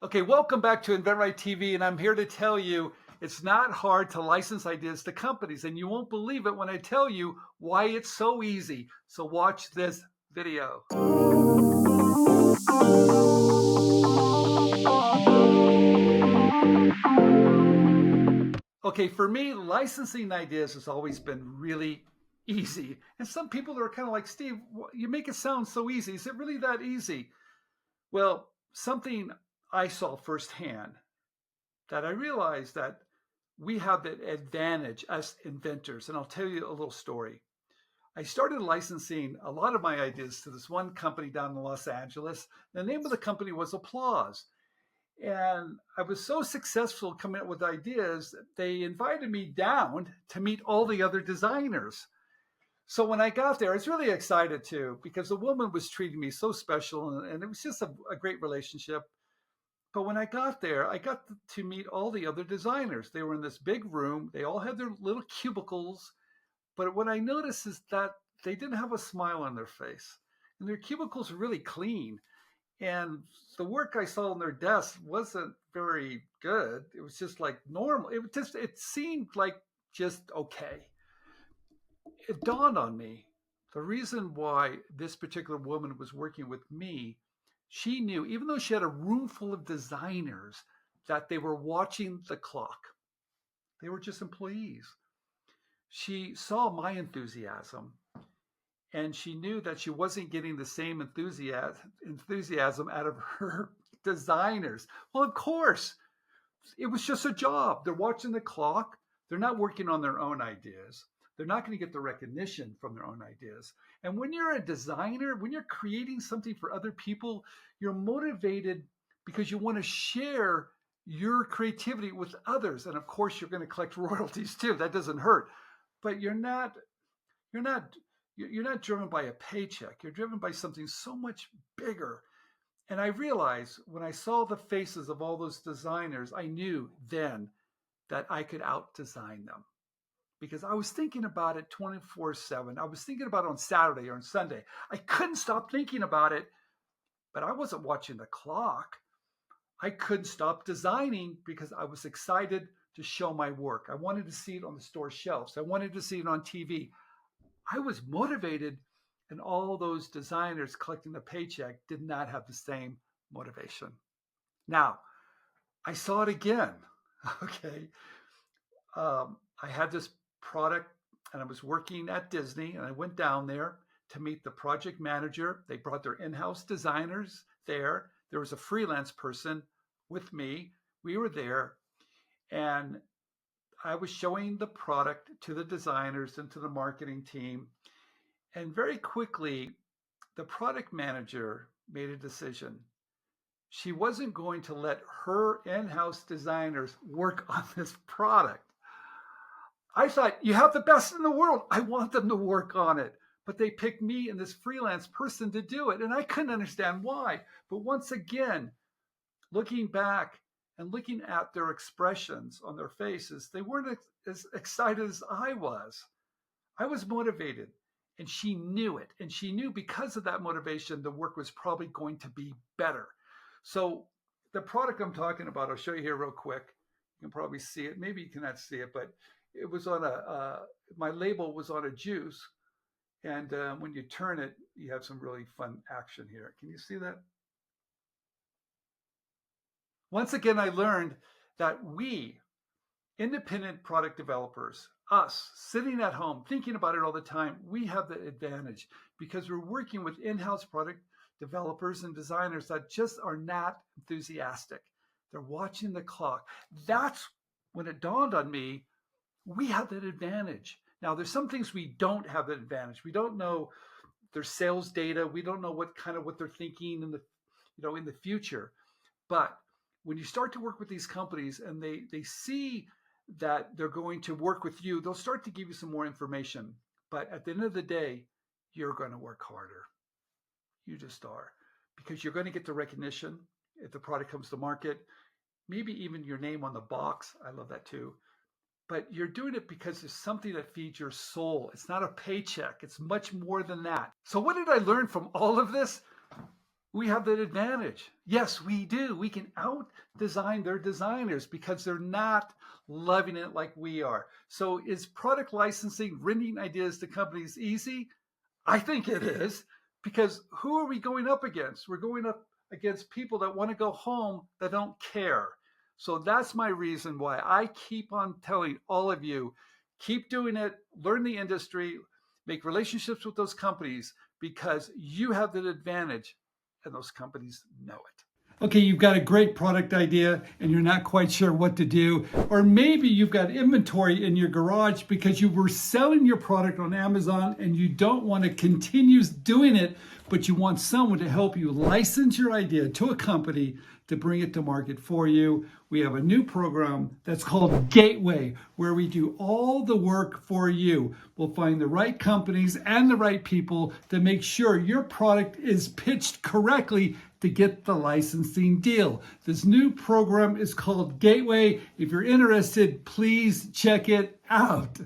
Okay, welcome back to inventRightTV, and I'm here to tell you it's not hard to license ideas to companies, and you won't believe it when I tell you why it's so easy. So watch this video. Okay, for me, licensing ideas has always been really easy. And some people are kind of like, Steve, you make it sound so easy. Is it really that easy? Well, something I saw firsthand that I realized that we have the advantage as inventors. And I'll tell you a little story. I started licensing a lot of my ideas to this one company down in Los Angeles. The name of the company was Applause. And I was so successful coming up with ideas that they invited me down to meet all the other designers. So when I got there, I was really excited too, because the woman was treating me so special and it was just a great relationship. But when I got there, I got to meet all the other designers. They were in this big room. They all had their little cubicles. But what I noticed is that they didn't have a smile on their face. And their cubicles were really clean. And the work I saw on their desks wasn't very good. It was just like normal. It seemed like just okay. It dawned on me the reason why this particular woman was working with me. She knew, even though she had a room full of designers, that they were watching the clock. They were just employees. She saw my enthusiasm and she knew that she wasn't getting the same enthusiasm out of her designers. Well, of course, it was just a job. They're watching the clock. They're not working on their own ideas. They're not going to get the recognition from their own ideas. And when you're a designer, when you're creating something for other people, you're motivated because you want to share your creativity with others. And of course, you're going to collect royalties too. That doesn't hurt. But you're not you're not driven by a paycheck. You're driven by something so much bigger. And I realized when I saw the faces of all those designers, I knew then that I could out design them because I was thinking about it 24/7. I was thinking about it on Saturday or on Sunday. I couldn't stop thinking about it, but I wasn't watching the clock. I couldn't stop designing because I was excited to show my work. I wanted to see it on the store shelves. I wanted to see it on TV. I was motivated, and all those designers collecting the paycheck did not have the same motivation. Now, I saw it again. Okay. I had this product and I was working at Disney and I went down there to meet the project manager. They brought their in-house designers there. There was a freelance person with me. We were there and I was showing the product to the designers and to the marketing team. And very quickly, the product manager made a decision. She wasn't going to let her in-house designers work on this product. I thought, you have the best in the world. I want them to work on it. But they picked me and this freelance person to do it. And I couldn't understand why. But once again, looking back and looking at their expressions on their faces, they weren't as excited as I was. I was motivated. And she knew it. And she knew because of that motivation, the work was probably going to be better. So the product I'm talking about, I'll show you here real quick. You can probably see it. Maybe you cannot see it, but it was on my label was on a juice. And when you turn it, you have some really fun action here. Can you see that? Once again, I learned that we, independent product developers, us sitting at home thinking about it all the time, we have the advantage because we're working with in-house product developers and designers that just are not enthusiastic. They're watching the clock. That's when it dawned on me, we have that advantage. Now, there's some things we don't have that advantage. We don't know their sales data. We don't know what they're thinking in the future. But when you start to work with these companies and they see that they're going to work with you, they'll start to give you some more information. But at the end of the day, you're going to work harder. You just are. Because you're going to get the recognition if the product comes to market, maybe even your name on the box. I love that too. But you're doing it because it's something that feeds your soul. It's not a paycheck. It's much more than that. So what did I learn from all of this? We have that advantage. Yes, we do. We can out design their designers because they're not loving it like we are. So is product licensing, renting ideas to companies easy? I think it is, because who are we going up against? We're going up against people that want to go home that don't care. So that's my reason why I keep on telling all of you, keep doing it, learn the industry, make relationships with those companies, because you have that advantage and those companies know it. Okay, you've got a great product idea and you're not quite sure what to do. Or maybe you've got inventory in your garage because you were selling your product on Amazon and you don't want to continue doing it, but you want someone to help you license your idea to a company to bring it to market for you. We have a new program that's called Gateway, where we do all the work for you. We'll find the right companies and the right people to make sure your product is pitched correctly to get the licensing deal. This new program is called Gateway. If you're interested, please check it out.